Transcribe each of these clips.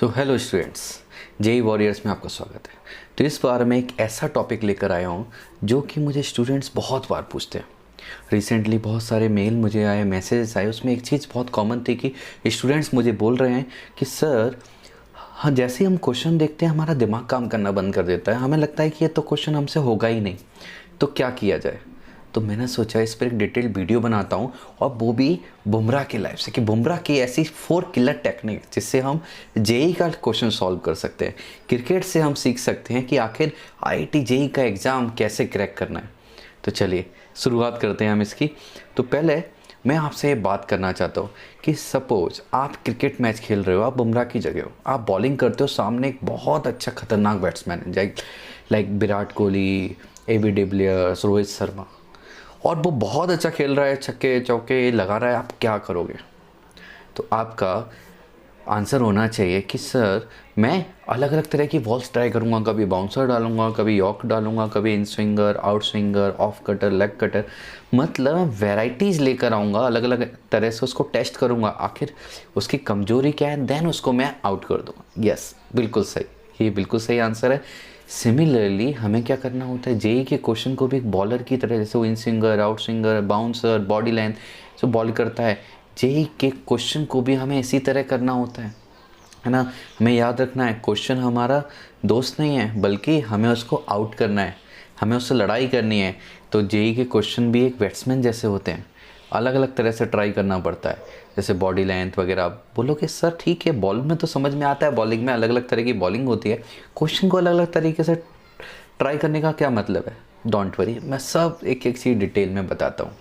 तो hello students, JEE warriors में आपका स्वागत है। तो इस बार मैं एक ऐसा टॉपिक लेकर आया हूँ जो कि मुझे स्टूडेंट्स बहुत बार पूछते हैं। रिसेंटली बहुत सारे मेल मुझे आए, मैसेजेस आए, उसमें एक चीज़ बहुत कॉमन थी कि स्टूडेंट्स मुझे बोल रहे हैं कि सर, हाँ, जैसे ही हम क्वेश्चन देखते हैं हमारा दिमाग काम करना बंद कर देता है, हमें लगता है कि ये तो क्वेश्चन हमसे होगा ही नहीं, तो क्या किया जाए। तो मैंने सोचा इस पर एक डिटेल वीडियो बनाता हूँ, और वो भी बुमराह की लाइफ से, कि बुमराह की ऐसी 4 किलर टेक्निक जिससे हम जेई का क्वेश्चन सॉल्व कर सकते हैं। क्रिकेट से हम सीख सकते हैं कि आखिर आईआईटी जेई का एग्ज़ाम कैसे क्रैक करना है। तो चलिए शुरुआत करते हैं हम इसकी। तो पहले मैं आपसे ये बात करना चाहता हूँ कि सपोज आप क्रिकेट मैच खेल रहे हो, आप बुमराह की जगह हो, आप बॉलिंग करते हो, सामने एक बहुत अच्छा खतरनाक बैट्समैन है like Virat Kohli, AB de Villiers, Rohit Sharma, और वो बहुत अच्छा खेल रहा है, छक्के चौके लगा रहा है, आप क्या करोगे? तो आपका आंसर होना चाहिए कि सर, मैं अलग अलग तरह की बॉल्स ट्राई करूँगा, कभी बाउंसर डालूंगा, कभी यॉर्क डालूंगा, कभी inswinger, outswinger, off cutter, leg cutter, मतलब वैराइटीज़ लेकर आऊँगा, अलग अलग तरह से उसको टेस्ट करूँगा, आखिर उसकी कमजोरी क्या है, देन उसको मैं आउट कर दूँगा। यस, बिल्कुल सही, ये बिल्कुल सही आंसर है। सिमिलरली हमें क्या करना होता है, जेई के क्वेश्चन को भी एक बॉलर की तरह, जैसे वो inswinger, outswinger, bouncer, body length जो बॉल करता है, जेई के क्वेश्चन को भी हमें इसी तरह करना होता है ना। हमें याद रखना है, क्वेश्चन हमारा दोस्त नहीं है, बल्कि हमें उसको आउट करना है, हमें उससे लड़ाई करनी है। तो जेई के क्वेश्चन भी एक बैट्समैन जैसे होते हैं, अलग अलग तरह से ट्राई करना पड़ता है, जैसे बॉडी लेंथ वगैरह। आप बोलोगे सर ठीक है, बॉल में तो समझ में आता है, बॉलिंग में अलग अलग तरह की बॉलिंग होती है, क्वेश्चन को अलग अलग तरीके से ट्राई करने का क्या मतलब है? डोंट वरी, मैं सब एक एक चीज़ डिटेल में बताता हूँ,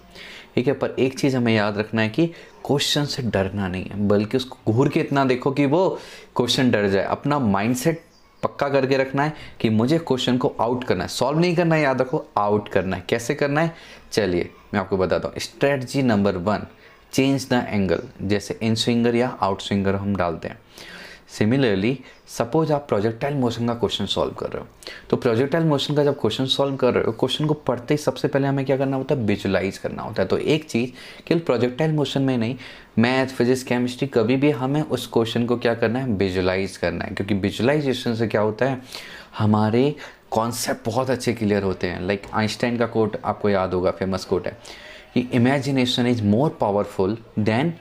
ठीक है। पर एक चीज़ हमें याद रखना है कि क्वेश्चन से डरना नहीं है, बल्कि उसको घूर के इतना देखो कि वो क्वेश्चन डर जाए। अपना माइंडसेट पक्का करके रखना है कि मुझे क्वेश्चन को आउट करना है, सॉल्व नहीं करना है, याद रखो, आउट करना है। कैसे करना है, चलिए मैं आपको बताता हूँ। Strategy number 1, change the angle. जैसे इन स्विंगर या आउट स्विंगर हम डालते हैं। सिमिलरली सपोज आप प्रोजेक्टाइल मोशन का क्वेश्चन सॉल्व कर रहे हो, तो प्रोजेक्टाइल मोशन का जब क्वेश्चन सॉल्व कर रहे हो, क्वेश्चन को पढ़ते ही सबसे पहले हमें क्या करना होता है, विजुलाइज करना होता है। तो एक चीज़ केवल प्रोजेक्टाइल मोशन में नहीं, मैथ, फिजिक्स, केमिस्ट्री, कभी भी हमें उस क्वेश्चन को क्या करना है, विजुलाइज करना है। क्योंकि विजुलाइजेशन से क्या होता है, हमारे कॉन्सेप्ट बहुत अच्छे क्लियर होते हैं। लाइक आइंस्टाइन का कोट आपको याद होगा, फेमस कोट है कि imagination is more powerful than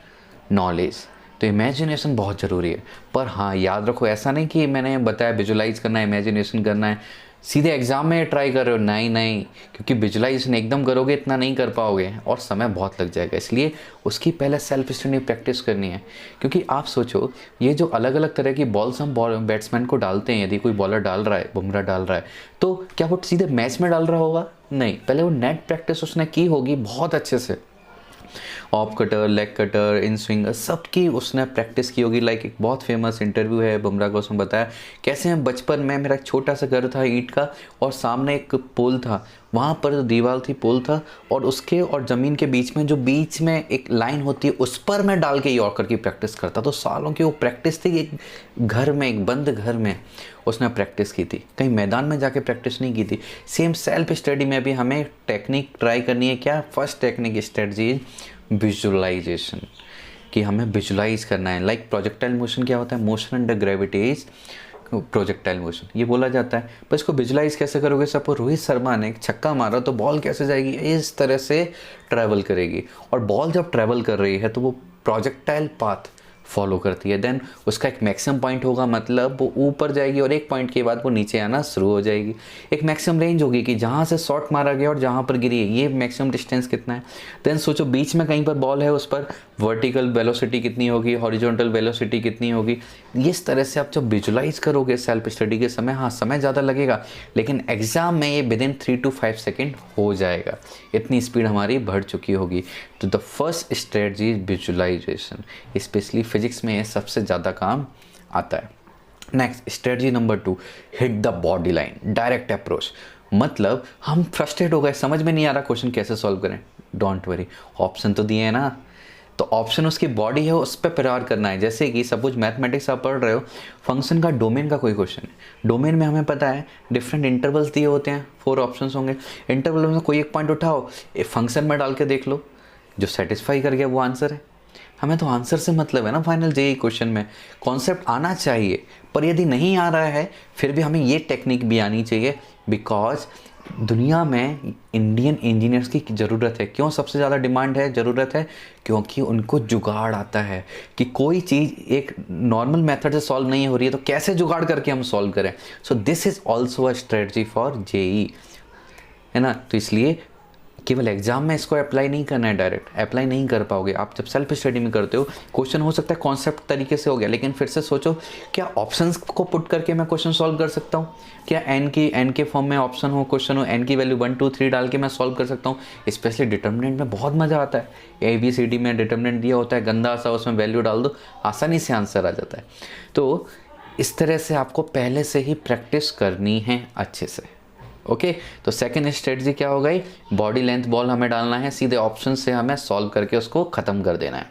knowledge. तो इमेजिनेशन बहुत ज़रूरी है। पर हाँ, याद रखो, ऐसा नहीं कि मैंने बताया विजुलाइज करना है, इमेजिनेशन करना है, सीधे एग्जाम में ट्राई कर रहे हो, नहीं नहीं, क्योंकि विजुलाइजेशन एकदम करोगे इतना नहीं कर पाओगे और समय बहुत लग जाएगा। इसलिए उसकी पहले सेल्फ स्टडी प्रैक्टिस करनी है। क्योंकि आप सोचो, ये जो अलग अलग तरह की बॉल्स हम बैट्समैन को डालते हैं, यदि कोई बॉलर डाल रहा है, बुमराह डाल रहा है, तो क्या वो सीधे मैच में डाल रहा होगा? नहीं, पहले वो नेट प्रैक्टिस उसने की होगी बहुत अच्छे से, of cutter, leg cutter, in swinger, सबकी उसने प्रैक्टिस की होगी। लाइक एक बहुत फेमस इंटरव्यू है बुमराह को, उसमें बताया कैसे मैं बचपन में, मेरा एक छोटा सा घर था ईंट का, और सामने एक पोल था, वहाँ पर दीवार थी, पोल था, और उसके और ज़मीन के बीच में जो बीच में एक लाइन होती है, उस पर मैं डाल के यॉर्कर की प्रैक्टिस करता। तो सालों की वो प्रैक्टिस थी, एक घर में, एक बंद घर में उसने प्रैक्टिस की थी, कहीं मैदान में जाके प्रैक्टिस नहीं की थी। सेम सेल्फ स्टडी में भी हमें टेक्निक ट्राई करनी है। क्या? फर्स्ट टेक्निक स्ट्रेटजी विजुअलाइजेशन, कि हमें विजुलाइज करना है। लाइक प्रोजेक्टाइल मोशन क्या होता है, motion under gravity is projectile motion, ये बोला जाता है। पर इसको विजुलाइज कैसे करोगे? सपोज रोहित शर्मा ने एक छक्का मारा, तो बॉल कैसे जाएगी, इस तरह से ट्रैवल करेगी, और बॉल जब ट्रैवल कर रही है तो वो प्रोजेक्टाइल पाथ फॉलो करती है। देन उसका एक मैक्सिमम पॉइंट होगा, मतलब वो ऊपर जाएगी, और एक पॉइंट के बाद वो नीचे आना शुरू हो जाएगी। एक मैक्सिमम रेंज होगी कि जहाँ से शॉट मारा गया और जहाँ पर गिरी है, ये मैक्सिमम डिस्टेंस कितना है। देन सोचो बीच में कहीं पर बॉल है, उस पर वर्टिकल वेलोसिटी कितनी होगी, हॉरिजॉन्टल वेलोसिटी कितनी होगी। इस तरह से आप जब विजुलाइज करोगे सेल्फ स्टडी के समय, हाँ समय ज़्यादा लगेगा, लेकिन एग्जाम में ये विदिन 3 to 5 सेकेंड हो जाएगा, इतनी स्पीड हमारी बढ़ चुकी होगी। तो the first strategy is visualization, specially physics में ये सबसे ज़्यादा काम आता है। Next strategy number 2, hit the body line, direct approach. मतलब हम फ्रस्ट्रेट हो गए, समझ में नहीं आ रहा क्वेश्चन कैसे सॉल्व करें, डोंट वरी, ऑप्शन तो दिए हैं ना, तो ऑप्शन उसकी बॉडी है, उस पर प्रहार करना है। जैसे कि सपोज मैथमेटिक्स आप पढ़ रहे हो, फंक्शन का डोमेन का कोई क्वेश्चन है, डोमेन में हमें पता है डिफरेंट इंटरवल्स दिए होते हैं, 4 ऑप्शंस होंगे, इंटरवल में कोई एक पॉइंट उठाओ, फंक्शन में डाल के देख लो, जो सेटिस्फाई कर गया वो आंसर है। हमें तो आंसर से मतलब है ना फाइनल जेईई क्वेश्चन में, कॉन्सेप्ट आना चाहिए। पर यदि नहीं आ रहा है फिर भी हमें ये टेक्निक भी आनी चाहिए, बिकॉज दुनिया में इंडियन इंजीनियर्स की ज़रूरत है। क्यों सबसे ज़्यादा डिमांड है, ज़रूरत है? क्योंकि उनको जुगाड़ आता है कि कोई चीज़ एक नॉर्मल मेथड से सॉल्व नहीं हो रही है तो कैसे जुगाड़ करके हम सॉल्व करें। So this is also a strategy for JEE, है ना। तो इसलिए केवल एग्जाम में इसको अप्लाई नहीं करना है, डायरेक्ट अप्लाई नहीं कर पाओगे। आप जब सेल्फ स्टडी में करते हो, क्वेश्चन हो सकता है कॉन्सेप्ट तरीके से हो गया, लेकिन फिर से सोचो क्या ऑप्शंस को पुट करके मैं क्वेश्चन सॉल्व कर सकता हूँ? क्या एन के फॉर्म में ऑप्शन हो, क्वेश्चन हो, एन की वैल्यू 1 2 3 डाल के मैं सॉल्व कर सकता हूँ? स्पेशली डिटर्मिनेंट में बहुत मज़ा आता है। ABCD में डिटर्मिनेंट दिया होता है, गंदा सा, उसमें वैल्यू डाल दो, आसानी से आंसर आ जाता है। तो इस तरह से आपको पहले से ही प्रैक्टिस करनी है अच्छे से। ओके, तो सेकंड स्ट्रेटजी क्या हो गई? बॉडी लेंथ बॉल हमें डालना है, सीधे ऑप्शन से हमें सॉल्व करके उसको ख़त्म कर देना है।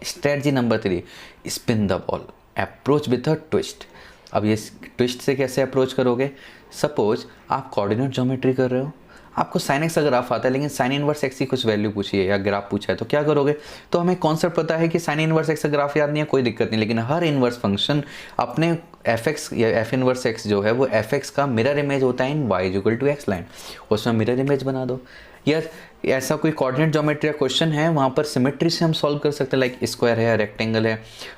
Strategy number 3, spin the ball, approach with a twist. अब ये ट्विस्ट से कैसे अप्रोच करोगे? सपोज आप कोऑर्डिनेट ज्योमेट्री कर रहे हो, आपको साइन एक्स का ग्राफ आता है लेकिन साइन इनवर्स एक्स की कुछ वैल्यू पूछी है या ग्राफ पूछा है, तो क्या करोगे? तो हमें कॉन्सेप्ट पता है कि साइन इनवर्स एक्स का ग्राफ याद नहीं है, कोई दिक्कत नहीं, लेकिन हर इनवर्स फंक्शन अपने एफ एक्स या एफ इनवर्स एक्स जो है वो एफ एक्स का मिरर इमेज होता है in y is equal to x line, उसमें मिरर इमेज बना दो। या ऐसा कोई कोऑर्डिनेट ज्योमेट्री का क्वेश्चन है, वहाँ पर सिमेट्री से हम सॉल्व कर सकते हैं, लाइक स्क्वायर है, रेक्टेंगल है,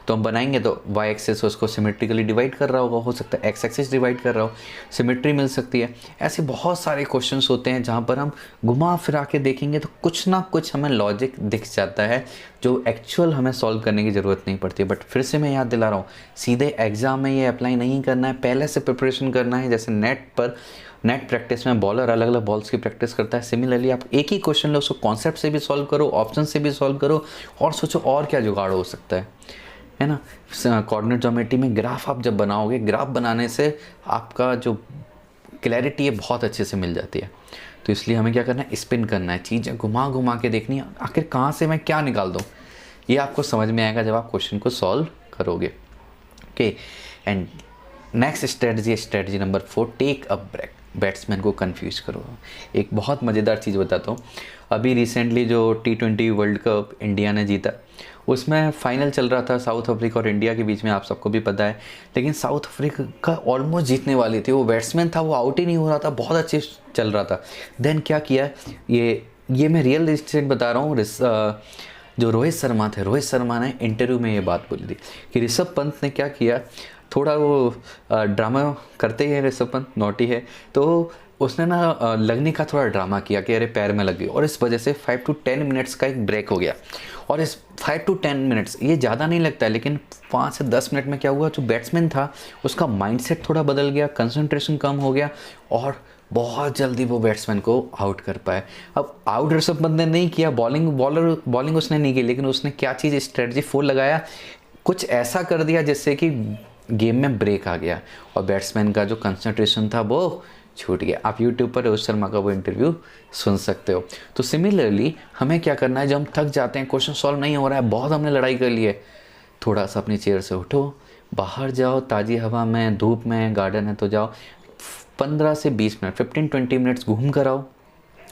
तो हम बनाएंगे तो वाई एक्सिस उसको सिमेट्रिकली डिवाइड कर रहा होगा, हो सकता है एक्स एक्सिस डिवाइड कर रहा हो, सिमेट्री मिल सकती है। ऐसे बहुत सारे क्वेश्चंस होते हैं जहाँ पर हम घुमा फिरा के देखेंगे तो कुछ ना कुछ हमें लॉजिक दिख जाता है जो एक्चुअल हमें सॉल्व करने की ज़रूरत नहीं पड़ती। बट फिर से मैं याद दिला रहा हूँ, सीधे एग्जाम में ये अप्लाई नहीं करना है, पहले से प्रिपरेशन करना है। जैसे नेट प्रैक्टिस में बॉलर अलग अलग बॉल्स की प्रैक्टिस करता है, सिमिलरली आप एक ही क्वेश्चन लो, उसको कॉन्सेप्ट से भी सॉल्व करो, ऑप्शन से भी सॉल्व करो, और सोचो और क्या जुगाड़ हो सकता है ना। कोऑर्डिनेट ज्योमेट्री में ग्राफ आप जब बनाओगे, ग्राफ बनाने से आपका जो क्लैरिटी है बहुत अच्छे से मिल जाती है। तो इसलिए हमें क्या करना है? स्पिन करना है, चीज़ें घुमा घुमा के देखनी है, आखिर कहाँ से मैं क्या निकाल दूँ, ये आपको समझ में आएगा जब आप क्वेश्चन को सॉल्व करोगे। Okay, and next strategy number 4, take a break. Batsman को कंफ्यूज करो। एक बहुत मज़ेदार चीज़ बताता हूँ, अभी रिसेंटली जो T20 वर्ल्ड कप इंडिया ने जीता, उसमें फाइनल चल रहा था साउथ अफ्रीका और इंडिया के बीच में, आप सबको भी पता है। लेकिन साउथ अफ्रीका ऑलमोस्ट जीतने वाली थी, वो बैट्समैन था वो आउट ही नहीं हो रहा था, बहुत अच्छे चल रहा था। देन क्या किया, ये मैं रियल एस्टेट बता रहा हूँ, जो रोहित शर्मा थे, रोहित शर्मा ने इंटरव्यू में ये बात बोली थी कि ऋषभ पंत ने क्या किया, थोड़ा वो ड्रामा करते हैं, ऋषभ पंत नोटी है, तो उसने ना लगने का थोड़ा ड्रामा किया कि अरे पैर में लग गई, और इस वजह से 5 to 10 मिनट्स का एक ब्रेक हो गया। और इस 5 to 10 मिनट्स ये ज़्यादा नहीं लगता है, लेकिन 5 से 10 मिनट में क्या हुआ, जो बैट्समैन था उसका माइंडसेट थोड़ा बदल गया, कंसंट्रेशन कम हो गया, और बहुत जल्दी वो बैट्समैन को आउट कर पाए। अब आउट ऋषभ पंत ने नहीं किया, बॉलिंग उसने नहीं की, लेकिन उसने क्या चीज़ स्ट्रेटजी 4 लगाया, कुछ ऐसा कर दिया जिससे कि गेम में ब्रेक आ गया और बैट्समैन का जो कंसंट्रेशन था वो छूट गया। आप यूट्यूब पर रोहित शर्मा का वो इंटरव्यू सुन सकते हो। तो सिमिलरली हमें क्या करना है, जब हम थक जाते हैं, क्वेश्चन सॉल्व नहीं हो रहा है, बहुत हमने लड़ाई कर ली है, थोड़ा सा अपनी चेयर से उठो, बाहर जाओ, ताज़ी हवा में, धूप में, गार्डन है तो जाओ, 15 से 20 मिनट, 15-20 मिनट्स घूम कर आओ,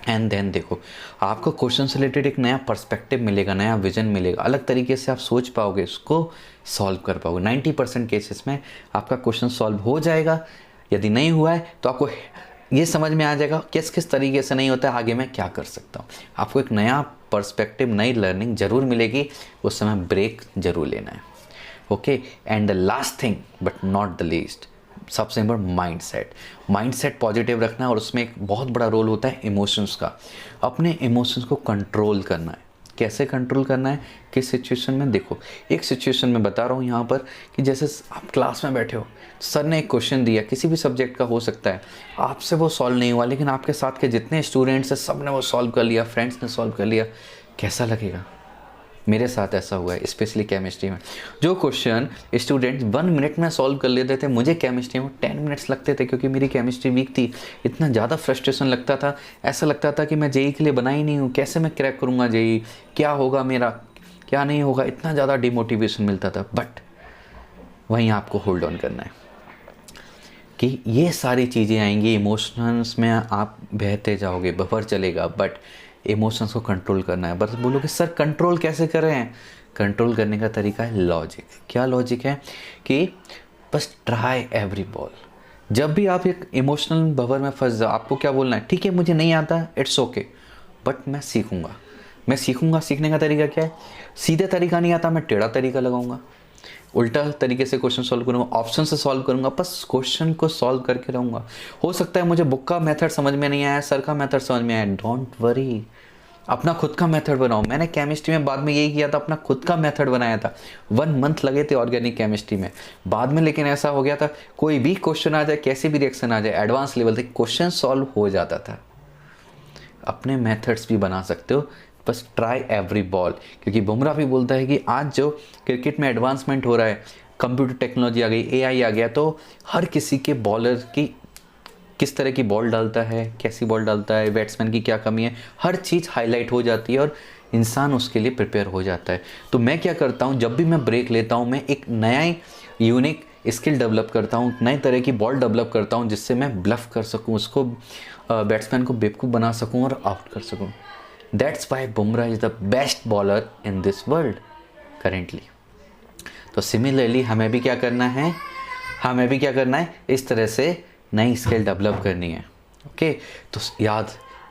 एंड देन देखो आपको क्वेश्चन से रिलेटेड एक नया पर्सपेक्टिव मिलेगा, नया विजन मिलेगा, अलग तरीके से आप सोच पाओगे, उसको सॉल्व कर पाओगे। 90% केसेस में आपका क्वेश्चन सॉल्व हो जाएगा। यदि नहीं हुआ है तो आपको ये समझ में आ जाएगा किस किस तरीके से नहीं होता है, आगे मैं क्या कर सकता हूँ। आपको एक नया पर्सपेक्टिव, नई लर्निंग ज़रूर मिलेगी, उस समय ब्रेक ज़रूर लेना है। Okay, and the last thing but not the least, सबसे इम्पोर्टेंट माइंडसेट पॉजिटिव रखना है, और उसमें एक बहुत बड़ा रोल होता है इमोशंस का। अपने इमोशंस को कंट्रोल करना है। कैसे कंट्रोल करना है, किस सिचुएशन में? देखो, एक सिचुएशन में बता रहा हूँ यहाँ पर कि जैसे आप क्लास में बैठे हो, सर ने एक क्वेश्चन दिया, किसी भी सब्जेक्ट का हो सकता है, आपसे वो सॉल्व नहीं हुआ, लेकिन आपके साथ के जितने स्टूडेंट्स हैं सब ने वो सॉल्व कर लिया, फ्रेंड्स ने सॉल्व कर लिया, कैसा लगेगा? मेरे साथ ऐसा हुआ है, स्पेशली केमिस्ट्री में। जो क्वेश्चन स्टूडेंट्स 1 मिनट में सॉल्व कर लेते थे, मुझे केमिस्ट्री में 10 मिनट्स लगते थे, क्योंकि मेरी केमिस्ट्री वीक थी। इतना ज़्यादा फ्रस्ट्रेशन लगता था, ऐसा लगता था कि मैं जेईई के लिए बना ही नहीं हूँ, कैसे मैं क्रैक करूँगा जेईई, क्या होगा मेरा, क्या नहीं होगा, इतना ज़्यादा डिमोटिवेशन मिलता था। बट वहीं आपको होल्ड ऑन करना है कि ये सारी चीज़ें आएंगी, इमोशंस में आप बहते जाओगे, बफर चलेगा, बट इमोशंस को कंट्रोल करना है। बस बोलोगे सर कंट्रोल कैसे कर रहे हैं? कंट्रोल करने का तरीका है लॉजिक। क्या लॉजिक है कि बस ट्राई एवरी बॉल। जब भी आप एक इमोशनल भंवर में फंस जाओ, आपको क्या बोलना है, ठीक है मुझे नहीं आता, इट्स ओके, बट मैं सीखूंगा, मैं सीखूंगा। सीखने का तरीका क्या है, सीधे तरीका नहीं आता, मैं टेढ़ा तरीका लगाऊंगा, उल्टा तरीके से क्वेश्चन सॉल्व करूंगा, ऑप्शन से सॉल्व करूंगा, बस क्वेश्चन को सॉल्व करके रहूंगा। हो सकता है मुझे बुक का मेथड समझ में नहीं आया, सर का मेथड समझ में आया, डोंट वरी, अपना खुद का मेथड बनाओ। मैंने केमिस्ट्री में बाद में यही किया था, अपना खुद का मेथड बनाया था। 1 मंथ लगे थे ऑर्गेनिक केमिस्ट्री में बाद में, लेकिन ऐसा हो गया था कोई भी क्वेश्चन आ जाए, कैसे भी रिएक्शन आ जाए, एडवांस लेवल तक क्वेश्चन सॉल्व हो जाता था। अपने मेथड्स भी बना सकते हो, बस ट्राई एवरी बॉल। क्योंकि बुमराह भी बोलता है कि आज जो क्रिकेट में एडवांसमेंट हो रहा है, कंप्यूटर टेक्नोलॉजी आ गई, एआई आ गया, तो हर किसी के बॉलर की किस तरह की बॉल डालता है, कैसी बॉल डालता है, बैट्समैन की क्या कमी है, हर चीज़ हाईलाइट हो जाती है और इंसान उसके लिए प्रिपेयर हो जाता है। तो मैं क्या करता हूँ, जब भी मैं ब्रेक लेता हूँ, मैं एक नया यूनिक स्किल डेवलप करता हूँ, नए तरह की बॉल डेवलप करता हूँ, जिससे मैं ब्लफ कर सकूँ, उसको बैट्समैन को बेवकूफ़ बना सकूँ और आउट कर सकूँ। That's why Bumrah is the best bowler in this world currently. तो सिमिलरली हमें भी क्या करना है, इस तरह से नई स्किल डेवलप करनी है। ओके, तो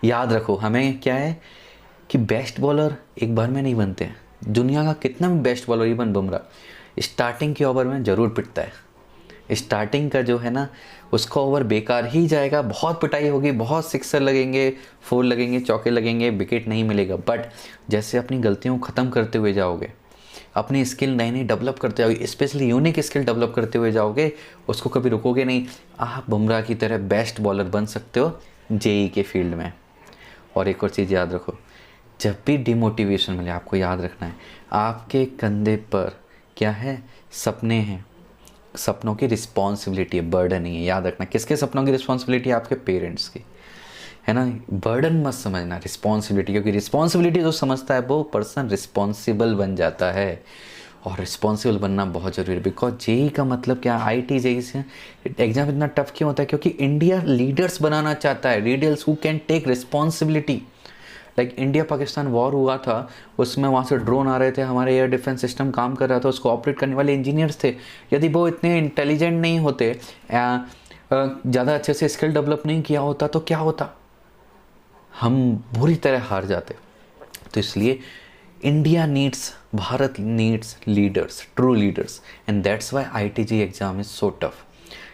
याद रखो, हमें क्या है कि बेस्ट बॉलर एक बार में नहीं बनते हैं। दुनिया का कितना भी best bowler, even Bumrah, starting के ओवर में ज़रूर पिटता है। स्टार्टिंग का जो है ना, उसका ओवर बेकार ही जाएगा, बहुत पिटाई होगी, बहुत सिक्सर लगेंगे, 4 लगेंगे, चौके लगेंगे, विकेट नहीं मिलेगा। बट जैसे अपनी गलतियों को ख़त्म करते हुए जाओगे, अपनी स्किल नई नई डेवलप करते जाओगे, स्पेशली यूनिक स्किल डेवलप करते हुए जाओगे, उसको कभी रुकोगे नहीं, आप बुमराह की तरह बेस्ट बॉलर बन सकते हो जेई के फील्ड में। और एक और चीज़ याद रखो, जब भी डिमोटिवेशन मिले, आपको याद रखना है, आपके कंधे पर क्या है, सपने हैं, सपनों की रिस्पॉन्सिबिलिटी है, बर्डन नहीं है। याद रखना, किसके सपनों की रिस्पॉन्सिबिलिटी है, आपके पेरेंट्स की, है ना। बर्डन मत समझना, रिस्पॉन्सिबिलिटी, क्योंकि रिस्पॉन्सिबिलिटी जो समझता है वो पर्सन रिस्पॉन्सिबल बन जाता है। और रिस्पॉन्सिबल बनना बहुत ज़रूरी है, बिकॉज जेई का मतलब क्या, आईटी जेई से एग्जाम इतना टफ क्यों होता है, क्योंकि इंडिया लीडर्स बनाना चाहता है, leaders who can take responsibility. Like India Pakistan war हुआ था, उसमें वहाँ से ड्रोन आ रहे थे, हमारे एयर डिफेंस सिस्टम काम कर रहा था, उसको ऑपरेट करने वाले इंजीनियर्स थे। यदि वो इतने इंटेलिजेंट नहीं होते, ज़्यादा अच्छे से स्किल डेवलप नहीं किया होता, तो क्या होता, हम बुरी तरह हार जाते। तो इसलिए India needs, Bharat needs leaders, true leaders, and that's why ITG exam is so tough.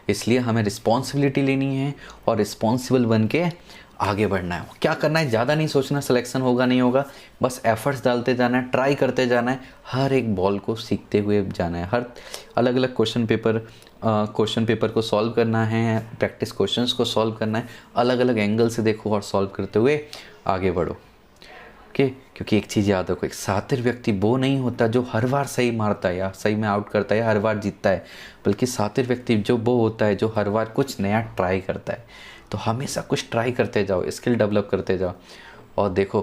इसलिए हमें रिस्पॉन्सिबिलिटी लेनी है और रिस्पॉन्सिबल बन के आगे बढ़ना है। क्या करना है, ज़्यादा नहीं सोचना सिलेक्शन होगा नहीं होगा, बस एफर्ट्स डालते जाना है, ट्राई करते जाना है, हर एक बॉल को सीखते हुए जाना है, हर अलग अलग क्वेश्चन पेपर को सॉल्व करना है, प्रैक्टिस क्वेश्चंस को सॉल्व करना है, अलग अलग एंगल से देखो और सॉल्व करते हुए आगे बढ़ो। ओके, क्योंकि एक चीज़ याद रखो, एक शातिर व्यक्ति वो नहीं होता जो हर बार सही मारता है या सही में आउट करता है या हर बार जीतता है, बल्कि शातिर व्यक्ति जो वो होता है जो हर बार कुछ नया ट्राई करता है। तो हमेशा कुछ ट्राई करते जाओ, स्किल डेवलप करते जाओ और देखो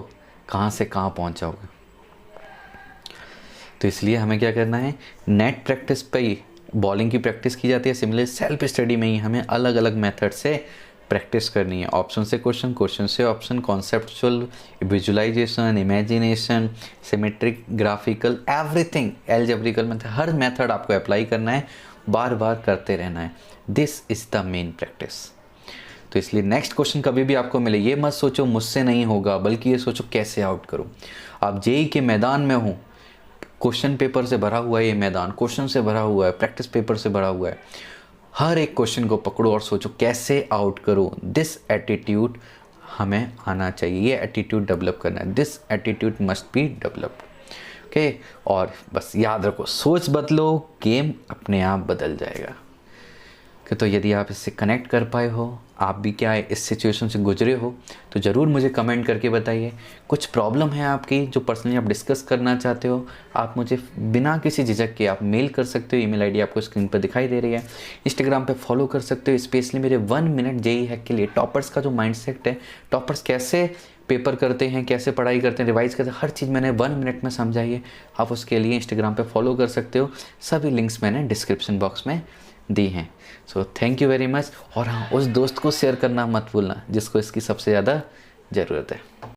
कहाँ से कहाँ पहुँच जाओगे। तो इसलिए हमें क्या करना है, नेट प्रैक्टिस पे ही बॉलिंग की प्रैक्टिस की जाती है, सिमिलर सेल्फ स्टडी में ही हमें अलग अलग मेथड से प्रैक्टिस करनी है। ऑप्शन से क्वेश्चन, क्वेश्चन से option, conceptual, visualisation, imagination, symmetric, graphical, everything, algebraic method, हर मेथड आपको अप्लाई करना है, बार बार करते रहना है। This is the main practice. तो इसलिए नेक्स्ट क्वेश्चन कभी भी आपको मिले, ये मत सोचो मुझसे नहीं होगा, बल्कि ये सोचो कैसे आउट करूँ। आप जेई के मैदान में हो, क्वेश्चन पेपर से भरा हुआ है ये मैदान, क्वेश्चन से भरा हुआ है, प्रैक्टिस पेपर से भरा हुआ है, हर एक क्वेश्चन को पकड़ो और सोचो कैसे आउट करो। दिस एटीट्यूड हमें आना चाहिए, ये एटीट्यूड डेवलप करना है, this attitude must be developed. Okay, और बस याद रखो, सोच बदलो, गेम अपने आप बदल जाएगा। तो यदि आप इससे कनेक्ट कर पाए हो, आप भी क्या है इस सिचुएशन से गुजरे हो, तो ज़रूर मुझे कमेंट करके बताइए। कुछ प्रॉब्लम है आपकी जो पर्सनली आप डिस्कस करना चाहते हो, आप मुझे बिना किसी झिझक के आप मेल कर सकते हो, ईमेल आईडी आपको स्क्रीन पर दिखाई दे रही है। इंस्टाग्राम पे फॉलो कर सकते हो, स्पेशली मेरे 1 मिनट जेई हैक के लिए। टॉपर्स का जो माइंडसेट है, टॉपर्स कैसे पेपर करते हैं, कैसे पढ़ाई करते हैं, रिवाइज करते हैं, हर चीज़ मैंने 1 मिनट में समझाई है। आप उसके लिए इंस्टाग्राम पे फॉलो कर सकते हो, सभी लिंक्स मैंने डिस्क्रिप्शन बॉक्स में दी हैं। So thank you very much. और हाँ, उस दोस्त को शेयर करना मत भूलना जिसको इसकी सबसे ज़्यादा ज़रूरत है।